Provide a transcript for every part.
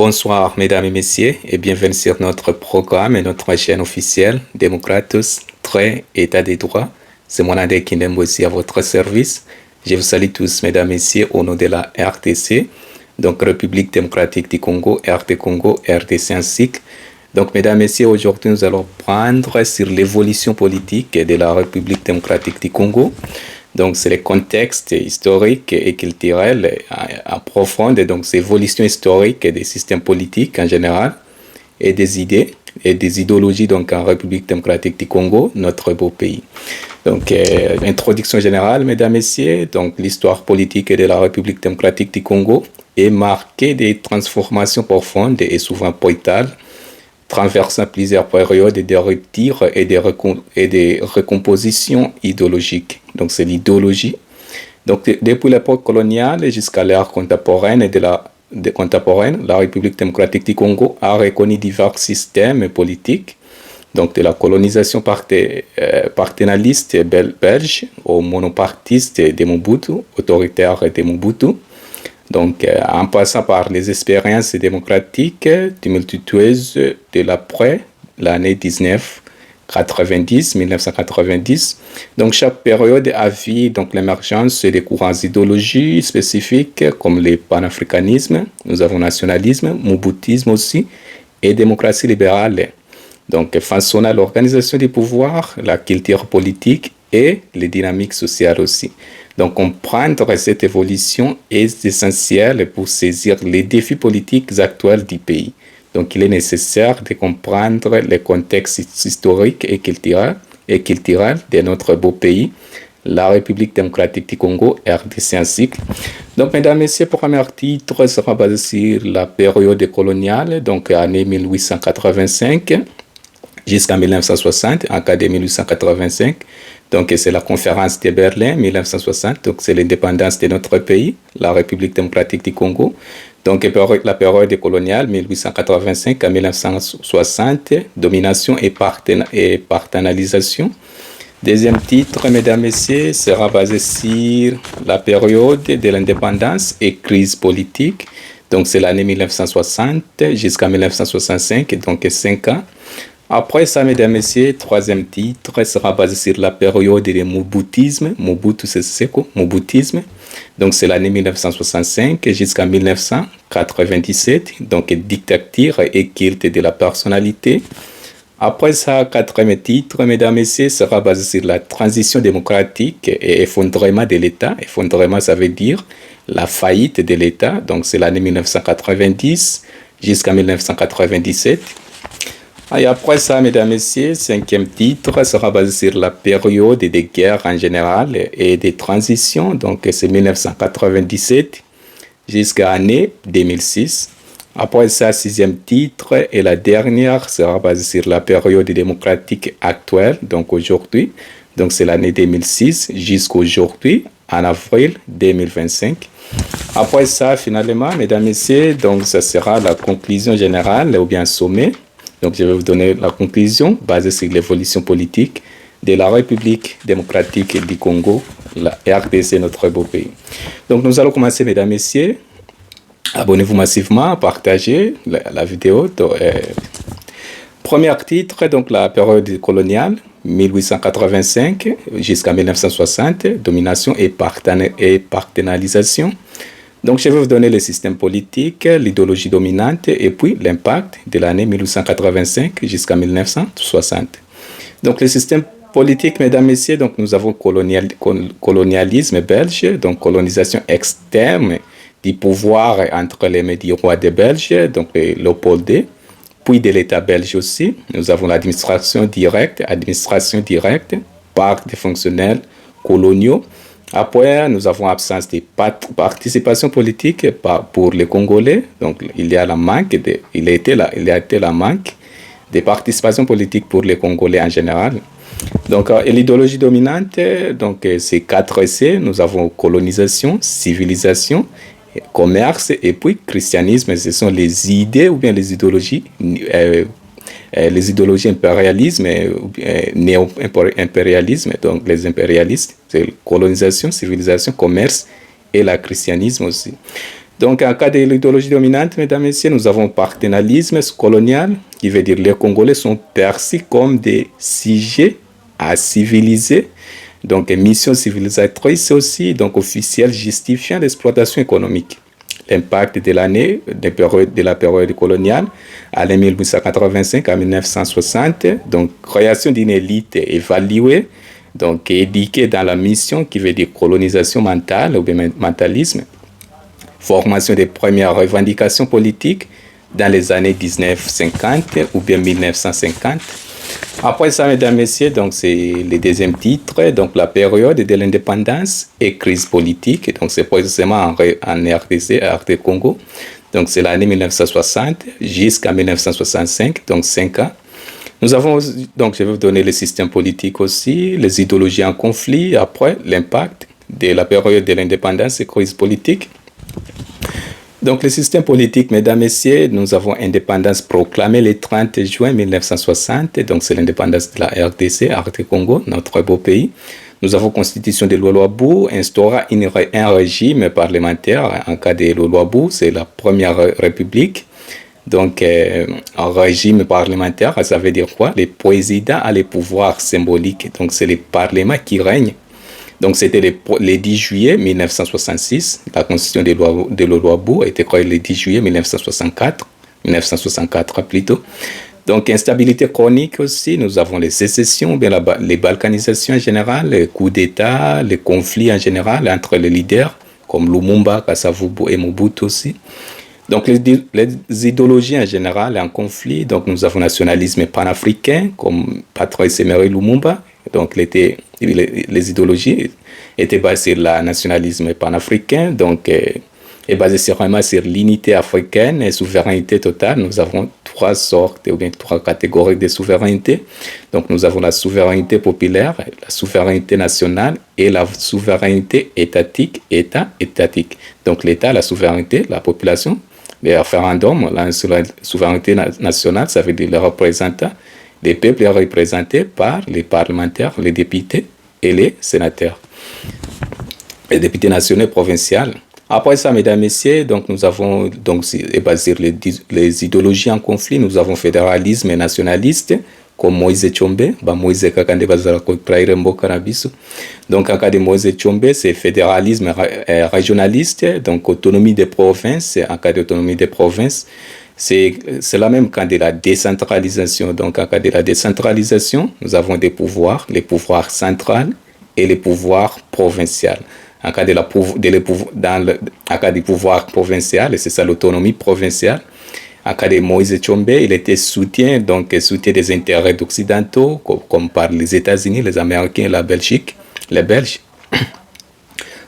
Bonsoir, mesdames et messieurs, et bienvenue sur notre programme et notre chaîne officielle Démocratos, Trait, État des droits. C'est mon Adé Kindem aussi à votre service. Je vous salue tous, mesdames et messieurs, au nom de la RTC, donc République démocratique du Congo, RT Congo, RTC ainsi. Donc, mesdames et messieurs, aujourd'hui, nous allons prendre sur l'évolution politique de la République démocratique du Congo. Donc, c'est le contexte historique et culturel en profonde, donc c'est l'évolution historique des systèmes politiques en général et des idées et des idéologies donc en République démocratique du Congo, notre beau pays. Donc, introduction générale, mesdames et messieurs, donc l'histoire politique de la République démocratique du Congo est marquée de transformations profondes et souvent brutales, traversant plusieurs périodes de ruptures et de recompositions idéologiques. Donc, c'est l'idéologie. Donc, depuis l'époque coloniale jusqu'à l'ère contemporaine la République démocratique du Congo a reconnu divers systèmes politiques, donc de la colonisation paternaliste belge au monopartiste de Mobutu, autoritaire de Mobutu, donc en passant par les expériences démocratiques tumultueuses de l'après l'année 1990. Donc chaque période a vu donc l'émergence des courants idéologiques spécifiques comme le panafricanisme, nous avons nationalisme, mobutisme aussi et démocratie libérale. Donc façonnant l'organisation du pouvoir, la culture politique et les dynamiques sociales aussi. Donc, comprendre cette évolution est essentiel pour saisir les défis politiques actuels du pays. Donc, il est nécessaire de comprendre le contexte historique et culturel de notre beau pays, la République démocratique du Congo, RDC en cycle. Donc, mesdames et messieurs, le premier titre sera basé sur la période coloniale, donc année 1885 jusqu'en 1960, en cas de 1885. Donc, c'est la conférence de Berlin, 1960. Donc, c'est l'indépendance de notre pays, la République démocratique du Congo. Donc, la période coloniale, 1885 à 1960, domination et paternalisation. Deuxième titre, mesdames et messieurs, sera basé sur la période de l'indépendance et crise politique. Donc, c'est l'année 1960 jusqu'à 1965, donc 5 ans. Après ça, mesdames et messieurs, troisième titre sera basé sur la période de Mobutisme. Mobutu, c'est quoi? Mobutisme. Donc, c'est l'année 1965 jusqu'à 1997. Donc, dictature et culte de la personnalité. Après ça, quatrième titre, mesdames et messieurs, sera basé sur la transition démocratique et effondrement de l'État. Effondrement, ça veut dire la faillite de l'État. Donc, c'est l'année 1990 jusqu'à 1997. Et après ça, mesdames et messieurs, cinquième titre sera basé sur la période des guerres en général et des transitions. Donc, c'est 1997 jusqu'à l'année 2006. Après ça, sixième titre et la dernière sera basée sur la période démocratique actuelle, donc aujourd'hui. Donc, c'est l'année 2006 jusqu'à aujourd'hui, en avril 2025. Après ça, finalement, mesdames et messieurs, donc ça sera la conclusion générale ou bien sommet. Donc, je vais vous donner la conclusion basée sur l'évolution politique de la République démocratique du Congo, la RDC, notre beau pays. Donc, nous allons commencer, mesdames et messieurs. Abonnez-vous massivement, partagez la vidéo. Premier titre, donc la période coloniale, 1885 jusqu'à 1960, domination et paternalisation. Donc, je vais vous donner le système politique, l'idéologie dominante et puis l'impact de l'année 1885 jusqu'à 1960. Donc, le système politique, mesdames et messieurs, donc nous avons colonialisme belge, donc colonisation externe du pouvoir entre les médias des Belges, donc Léopold II, puis de l'État belge aussi. Nous avons l'administration directe par des fonctionnaires coloniaux. Après, nous avons absence de participation politique pour les Congolais. Donc, il y a la manque de participation politique pour les Congolais en général. Donc, l'idéologie dominante, donc c'est 4 C. Nous avons colonisation, civilisation, commerce et puis christianisme. Ce sont les idées ou bien les idéologies impérialisme, néo-impérialisme, donc les impérialistes, c'est colonisation, civilisation, commerce et le christianisme aussi. Donc, en cas de l'idéologie dominante, mesdames et messieurs, nous avons paternalisme colonial, qui veut dire que les Congolais sont perçus comme des sujets à civiliser. Donc, mission civilisatrice aussi, donc officielle justifiant l'exploitation économique. L'impact de l'année, de la période coloniale, à 1885 à 1960, donc création d'une élite évaluée, donc éduquée dans la mission qui veut dire colonisation mentale ou bien mentalisme, formation des premières revendications politiques dans les années 1950 ou bien 1950. Après ça, mesdames, messieurs, donc c'est le deuxième titre, donc la période de l'indépendance et crise politique. Donc c'est précisément en RDC, RD Congo. Donc c'est l'année 1960 jusqu'à 1965, donc 5 ans. Nous avons, donc je vais vous donner le système politique aussi, les idéologies en conflit, après l'impact de la période de l'indépendance et crise politique. Donc, le système politique, mesdames, messieurs, nous avons indépendance proclamée le 30 juin 1960. Donc, c'est l'indépendance de la RDC, RD Congo, notre beau pays. Nous avons constitution de Lualabou, instaura un régime parlementaire. En cas de Lualabou, c'est la première république. Donc, un régime parlementaire, ça veut dire quoi? Le président a les pouvoirs symboliques. Donc, c'est le parlement qui règne. Donc, c'était le 10 juillet 1966. La constitution de Lualabou a été créée le 10 juillet 1964 plutôt. Donc, instabilité chronique aussi. Nous avons les sécessions, bien les balkanisations en général, les coups d'État, les conflits en général entre les leaders, comme Lumumba, Kasavubu et Mobutu aussi. Donc, les idéologies en général en conflit. Donc, nous avons nationalisme panafricain, comme Patrice Emery Lumumba. Donc, les idéologies étaient basées sur le nationalisme panafricain, donc est basé vraiment sur l'unité africaine et souveraineté totale. Nous avons trois sortes ou bien trois catégories de souveraineté. Donc, nous avons la souveraineté populaire, la souveraineté nationale et la souveraineté étatique, État étatique. Donc, l'État, la souveraineté, la population, les référendums, la souveraineté nationale, ça veut dire les représentants. Les peuples représentés par les parlementaires, les députés et les sénateurs, les députés nationaux et provinciaux. Après ça, mesdames, messieurs, donc nous avons donc basé les idéologies en conflit. Nous avons fédéralisme et nationaliste, comme Moïse Tshombe, Moïse Kakande Bazala Traire Mboka Nabiso. Donc en cas de Moïse Tshombe, c'est fédéralisme régionaliste, donc autonomie des provinces. En cas d'autonomie des provinces, c'est la même cas de la décentralisation. Donc, en cas de la décentralisation, nous avons des pouvoirs, les pouvoirs centraux et les pouvoirs provinciaux. En cas du pouvoir provincial, c'est ça l'autonomie provinciale. En cas de Moïse Tshombe, il était soutien des intérêts occidentaux, comme par les États-Unis, les Américains, la Belgique, les Belges.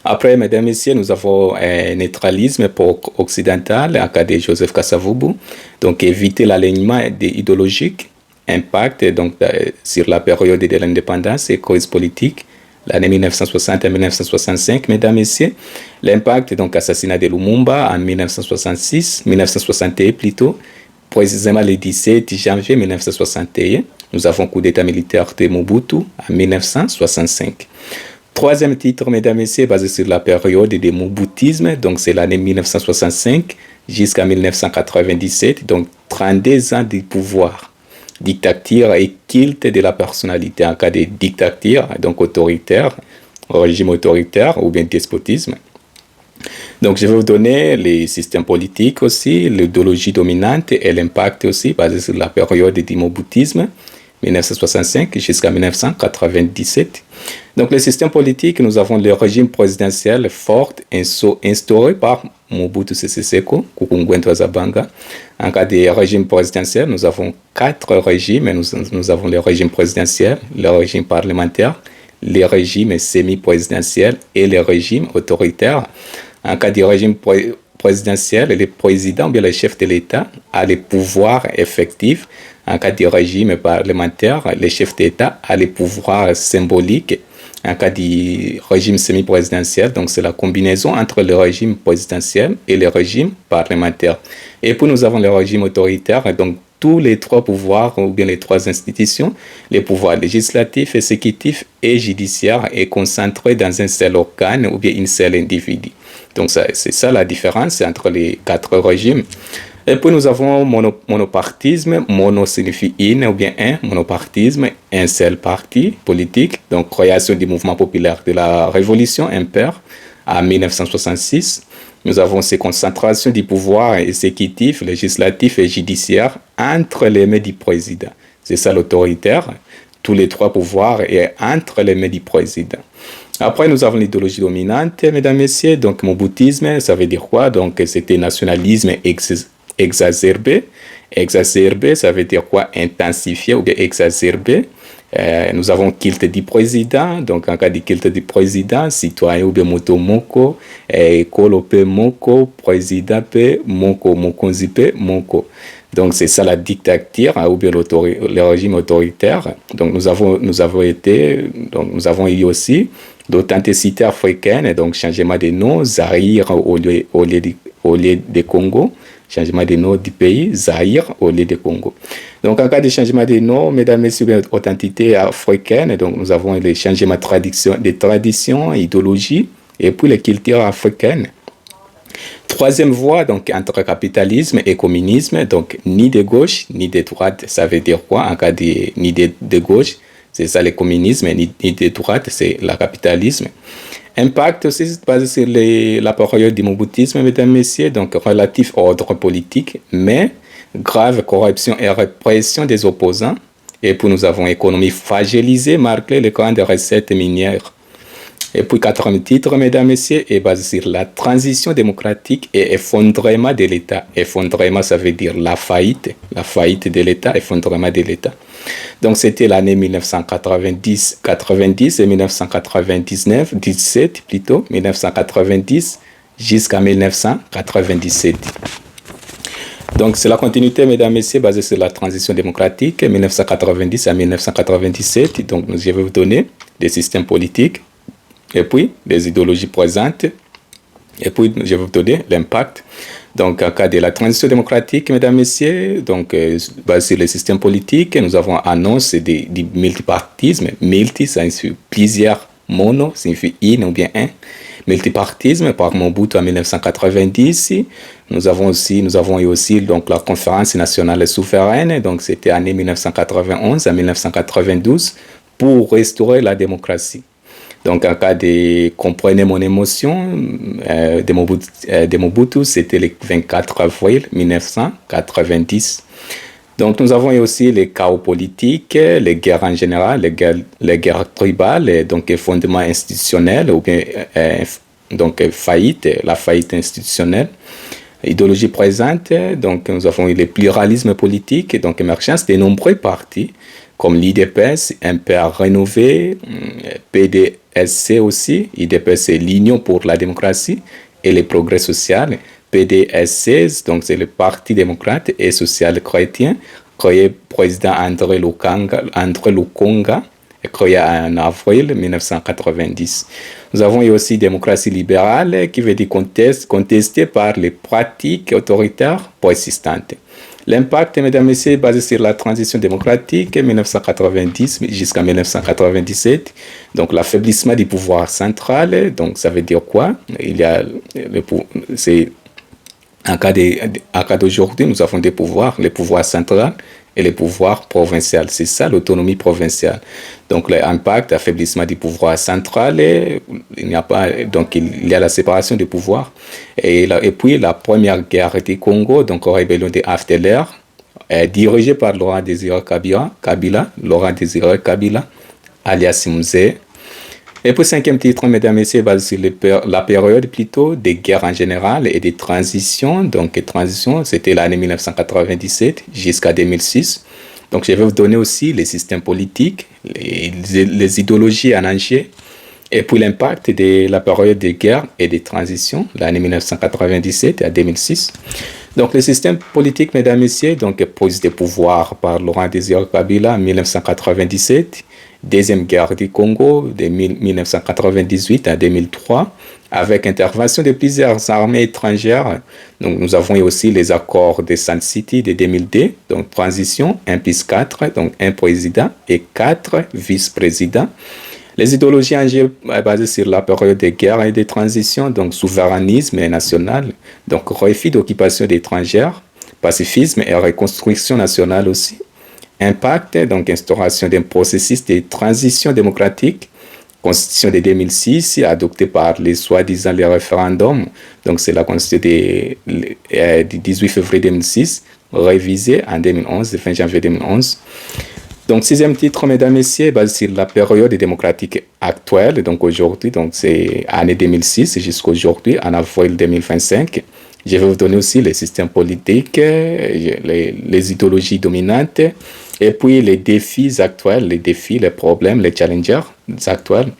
Après, mesdames et messieurs, nous avons un neutralisme occidental en cas de Joseph Kasavubu. Donc, éviter l'alignement idéologique, impact donc, sur la période de l'indépendance et crise politique, l'année 1960 à 1965, mesdames et messieurs. L'impact, donc, assassinat de Lumumba en 1961 plutôt, précisément le 17 janvier 1961. Nous avons coup d'état militaire de Mobutu en 1965. Troisième titre, mesdames et messieurs, basé sur la période du moboutisme, donc c'est l'année 1965 jusqu'à 1997, donc 32 ans de pouvoir, dictature et culte de la personnalité en cas de dictature, donc autoritaire, régime autoritaire ou bien despotisme. Donc je vais vous donner les systèmes politiques aussi, l'idéologie dominante et l'impact aussi basé sur la période du moboutisme, 1965 jusqu'à 1997. Donc, le système politique, nous avons le régime présidentiel fort instauré par Mobutu Sese Seko, Kukungwento Zabanga. En cas de régime présidentiel, nous avons 4 régimes. Nous avons le régime présidentiel, le régime parlementaire, le régime semi-présidentiel et le régime autoritaire. En cas de régime présidentiel, le président ou bien le chef de l'État a les pouvoirs effectifs. En cas de régime parlementaire, le chef d'État a les pouvoirs symboliques. En cas de régime semi-présidentiel, donc c'est la combinaison entre le régime présidentiel et le régime parlementaire. Et puis nous avons le régime autoritaire, donc tous les 3 pouvoirs ou bien les 3 institutions, les pouvoirs législatifs, exécutifs et judiciaires est concentré dans un seul organe ou bien une seule individu. Donc c'est ça la différence entre les 4 régimes. Et puis nous avons monopartisme. Mono signifie une ou bien un. Monopartisme, un seul parti politique. Donc création du mouvement populaire de la Révolution impaire en 1966. Nous avons ces concentrations du pouvoir exécutif, législatif et judiciaire entre les mains du président. C'est ça l'autoritaire. Tous les 3 pouvoirs et entre les mains du président. Après, nous avons l'idéologie dominante, mesdames, messieurs. Donc, Mobutisme, ça veut dire quoi? Donc, c'était nationalisme exacerbé. Exacerbé, ça veut dire quoi? Intensifié ou bien exacerbé. Nous avons culte du président. Donc, en cas de culte du président, citoyen ou bien moto moko, école pe moko, président pe moko, mokonzi pe moko. Donc, c'est ça la dictature ou bien le régime autoritaire. Donc, nous avons eu aussi l'authenticité africaine, donc changement de nom, Zaïre au lieu de Congo, changement de nom du pays, Zaïre au lieu de Congo. Donc, en cas de changement de nom, mesdames, messieurs, authenticité africaine, donc nous avons les changements de tradition, idéologie, et puis les cultures africaines. Troisième voie, donc, entre capitalisme et communisme, donc, ni de gauche, ni de droite. Ça veut dire quoi? En cas de ni de gauche, c'est ça le communisme, ni de droite, c'est le capitalisme. Impact aussi basé sur la période du Mobutisme, mesdames, messieurs, donc, relatif à ordre politique, mais grave corruption et répression des opposants. Et puis, nous avons économie fragilisée, malgré les grandes recettes minières. Et puis, 4e titre, mesdames, messieurs, est basé sur la transition démocratique et effondrement de l'État. Effondrement, ça veut dire la faillite de l'État, effondrement de l'État. Donc, c'était l'année 1990 et 1999, 17 plutôt, 1990 jusqu'à 1997. Donc, c'est la continuité, mesdames, messieurs, basée sur la transition démocratique, 1990 à 1997. Donc, je vais vous donner des systèmes politiques, et puis des idéologies présentes, et puis je vais vous donner l'impact. Donc, en cas de la transition démocratique, mesdames, messieurs, donc, basé sur le système politique, nous avons annoncé du multipartisme. Multi, ça signifie plusieurs. Mono, signifie une ou bien un. Multipartisme par Mobutu en 1990. Nous avons eu aussi donc, la conférence nationale souveraine, donc c'était année 1991 à 1992, pour restaurer la démocratie. Donc, en cas de comprenez mon émotion de Mobutu, c'était le 24 avril 1990. Donc, nous avons eu aussi les chaos politiques, les guerres en général, les guerres tribales, donc effondrement institutionnel ou bien donc la faillite institutionnelle. Idéologie présente, donc nous avons eu le pluralisme politique, donc émergence de nombreux partis, comme l'IDPS, MPR Rénové, PDSC aussi. IDPS, c'est l'Union pour la démocratie et le progrès social. PDSC, donc c'est le Parti démocrate et social chrétien, créé président André Lukonga, créé en avril 1990. Nous avons eu aussi démocratie libérale, qui veut dire contestée par les pratiques autoritaires persistantes. L'impact, mesdames et messieurs, est basé sur la transition démocratique 1990 jusqu'à 1997. Donc, l'affaiblissement du pouvoir central. Donc, ça veut dire quoi? En cas d'aujourd'hui, nous avons des pouvoirs, le pouvoir central et le pouvoir provincial. C'est ça l'autonomie provinciale. Donc, l'impact, affaiblissement du pouvoir central, il y a la séparation des pouvoirs. Et puis, la première guerre du Congo, donc, la rébellion de FDLR, dirigée par Laurent Désiré Kabila, alias Mzee. Et puis, 5e titre, mesdames et messieurs, basé sur la période plutôt des guerres en général et des transitions. Donc, transition, c'était l'année 1997 jusqu'à 2006. Donc, je vais vous donner aussi les systèmes politiques, les idéologies en entier, et puis l'impact de la période des guerres et des transitions, l'année 1997 à 2006. Donc, le système politique, mesdames et messieurs, donc, prise de pouvoir par Laurent Désiré Kabila en 1997. Deuxième guerre du Congo de 1998 à 2003, avec intervention de plusieurs armées étrangères. Donc, nous avons eu aussi les accords de Sun City de 2002, donc transition, 1+4, donc un président et 4 vice-présidents. Les idéologies en jeu basées sur la période des guerres et des transitions, donc souverainisme national, donc refus d'occupation étrangère, pacifisme et reconstruction nationale aussi. Impact, donc instauration d'un processus de transition démocratique, constitution de 2006 adoptée par les soi-disant les référendums, donc c'est la constitution du 18 février 2006, révisée en 2011, le fin janvier 2011. Donc, sixième titre, mesdames, messieurs, basé sur la période démocratique actuelle, donc aujourd'hui, donc c'est année 2006 jusqu'à aujourd'hui, en avril 2025. Je vais vous donner aussi les systèmes politiques, les idéologies dominantes, et puis les défis actuels, les problèmes, les challengers actuels.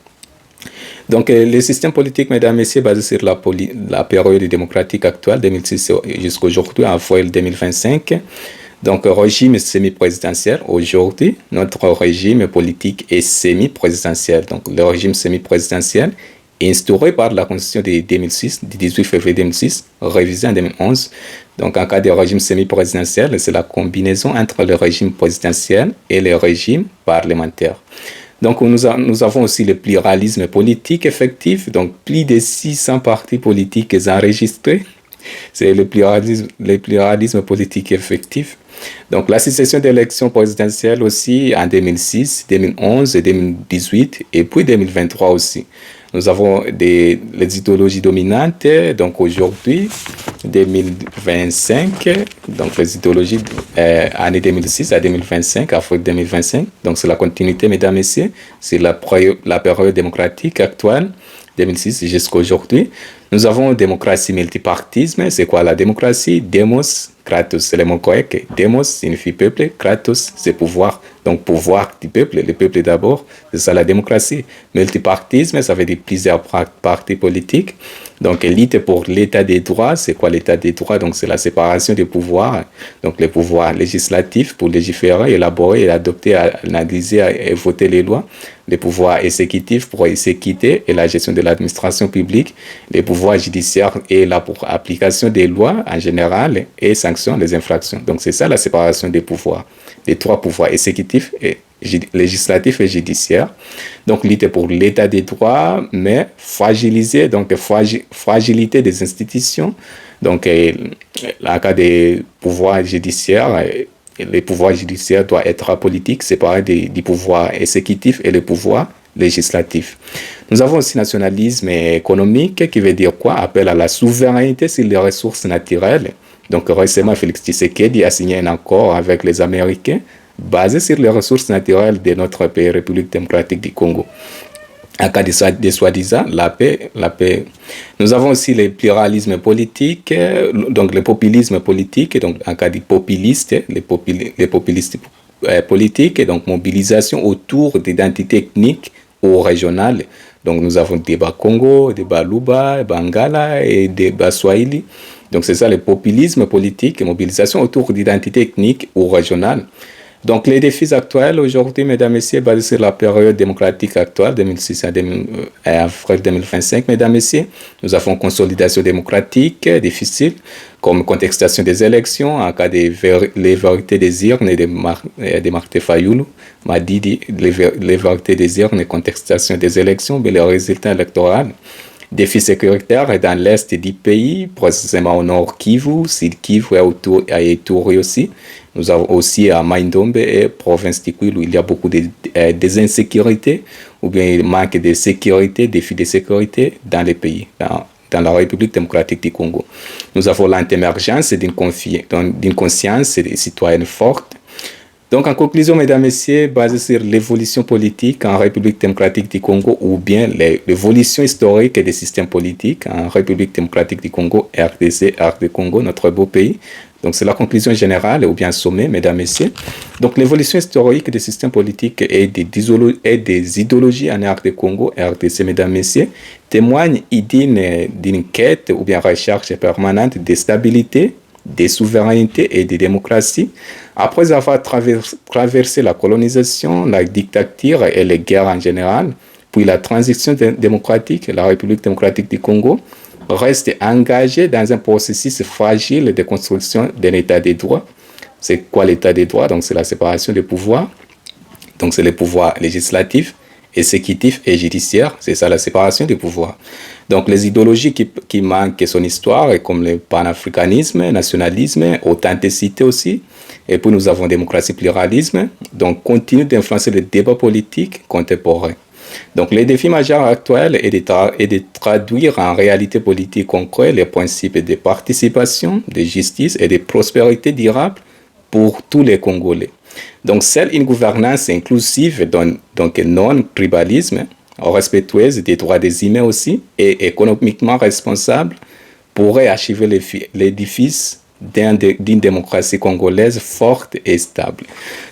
Donc, les systèmes politiques, mesdames, messieurs, basés sur la période démocratique actuelle, 2006 jusqu'à aujourd'hui, en avril 2025. Donc, régime semi-présidentiel. Aujourd'hui, notre régime politique est semi-présidentiel. Donc, le régime semi-présidentiel est instauré par la Constitution de 2006, du 18 février 2006, révisée en 2011. Donc, en cas de régime semi-présidentiel, c'est la combinaison entre le régime présidentiel et le régime parlementaire. Donc, nous avons aussi le pluralisme politique effectif. Donc, plus de 600 partis politiques enregistrés. C'est le pluralisme politique effectif. Donc, la succession d'élections présidentielles aussi en 2006, 2011 et 2018 et puis 2023 aussi. Nous avons les idéologies dominantes, donc aujourd'hui, 2025, donc les idéologies année 2006 à 2025, avril 2025. Donc, c'est la continuité, mesdames et messieurs, c'est la période démocratique actuelle, 2006 jusqu'à aujourd'hui. Nous avons démocratie multipartisme. C'est quoi la démocratie? Demos, Kratos, c'est le mot grec. Demos signifie peuple, Kratos, c'est pouvoir. Donc, pouvoir du peuple, le peuple d'abord, c'est ça la démocratie. Multipartisme, ça veut dire plusieurs partis politiques. Donc, lutte pour l'état des droits, c'est quoi l'état des droits? Donc, c'est la séparation des pouvoirs. Donc, les pouvoirs législatifs pour légiférer, élaborer, et adopter, analyser et voter les lois. Les pouvoirs exécutifs pour exécuter et la gestion de l'administration publique. Les pouvoirs judiciaires et la pour application des lois en général et sanctions les infractions. Donc, c'est ça la séparation des pouvoirs. Les trois pouvoirs exécutifs, et législatifs et judiciaires. Donc, lutter pour l'état des droits, mais fragiliser, donc fragilité des institutions. Donc, en cas des pouvoirs judiciaires, les pouvoirs judiciaires doivent être politiques, séparés du pouvoir exécutif et le pouvoir législatif. Nous avons aussi nationalisme économique, qui veut dire quoi? Appel à la souveraineté sur les ressources naturelles. Donc, récemment, Félix Tshisekedi a signé un accord avec les Américains basé sur les ressources naturelles de notre pays, République démocratique du Congo. En cas de soi-disant, la paix. Nous avons aussi le pluralisme politique, donc le populisme politique, donc en cas de populistes, les populistes politiques, donc mobilisation autour d'identités ethniques ou régionales. Donc nous avons débat Congo, débat Luba, Bangala et débat Swahili. Donc c'est ça le populisme politique, mobilisation autour d'identités ethniques ou régionales. Donc, les défis actuels aujourd'hui, mesdames et messieurs, basés sur la période démocratique actuelle, 2006 à avril 2025, mesdames et messieurs, nous avons consolidation démocratique difficile, comme contestation des élections, en cas de les vérités des urnes et de Martin Fayoulou, m'a dit les vérités des urnes et contestation des élections, mais les résultats électoraux. Défis sécuritaires dans l'est du pays, précisément au nord Kivu, sud Kivu et Ituri aussi. Nous avons aussi à Maindombe et province d'Ikwilu, il y a beaucoup de insécurités ou bien manque de sécurité, défis de sécurité dans les pays, dans la République démocratique du Congo. Nous avons l'émergence d'une conscience citoyenne forte. Donc, en conclusion, mesdames et messieurs, basé sur l'évolution politique en République démocratique du Congo ou bien l'évolution historique des systèmes politiques en République démocratique du Congo, RDC, RD Congo, notre beau pays. Donc, c'est la conclusion générale ou bien sommet, mesdames et messieurs. Donc, l'évolution historique des systèmes politiques et des idéologies en RD Congo, RDC, mesdames et messieurs, témoigne d'une quête ou bien recherche permanente de stabilité, de souveraineté et de démocratie. Après avoir traversé la colonisation, la dictature et les guerres en général, puis la transition démocratique, la République démocratique du Congo reste engagée dans un processus fragile de construction d'un état de droit. C'est quoi l'état de droit? Donc, c'est la séparation des pouvoirs. Donc, c'est le pouvoir législatif exécutif et judiciaire. C'est ça la séparation des pouvoirs. Donc les idéologies qui manquent son histoire, comme le panafricanisme, nationalisme, authenticité aussi. Et puis nous avons démocratie, pluralisme. Donc continuent d'influencer le débat politique contemporain. Donc le défi majeur actuel est de traduire en réalité politique concrète les principes de participation, de justice et de prospérité durable pour tous les Congolais. Donc seule une gouvernance inclusive, donc non-tribalisme, respectueuse des droits des humains aussi, et économiquement responsable, pourrait achever l'édifice d'une démocratie congolaise forte et stable.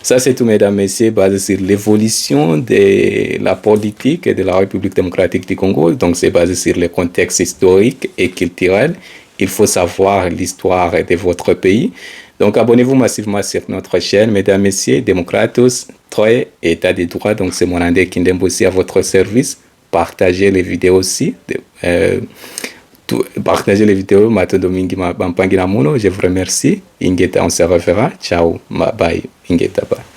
Ça, c'est tout, mesdames, messieurs, basé sur l'évolution de la politique de la République démocratique du Congo. Donc, c'est basé sur le contexte historique et culturel. Il faut savoir l'histoire de votre pays. Donc, abonnez-vous massivement sur notre chaîne, mesdames, messieurs, Démocratos, Troy, État des droits. Donc, c'est mon André Kindembo aussi à votre service. Partagez les vidéos aussi. Partagez les vidéos. Je vous remercie. Ingeta, on se reverra. Ciao. Bye. Ingeta, bye.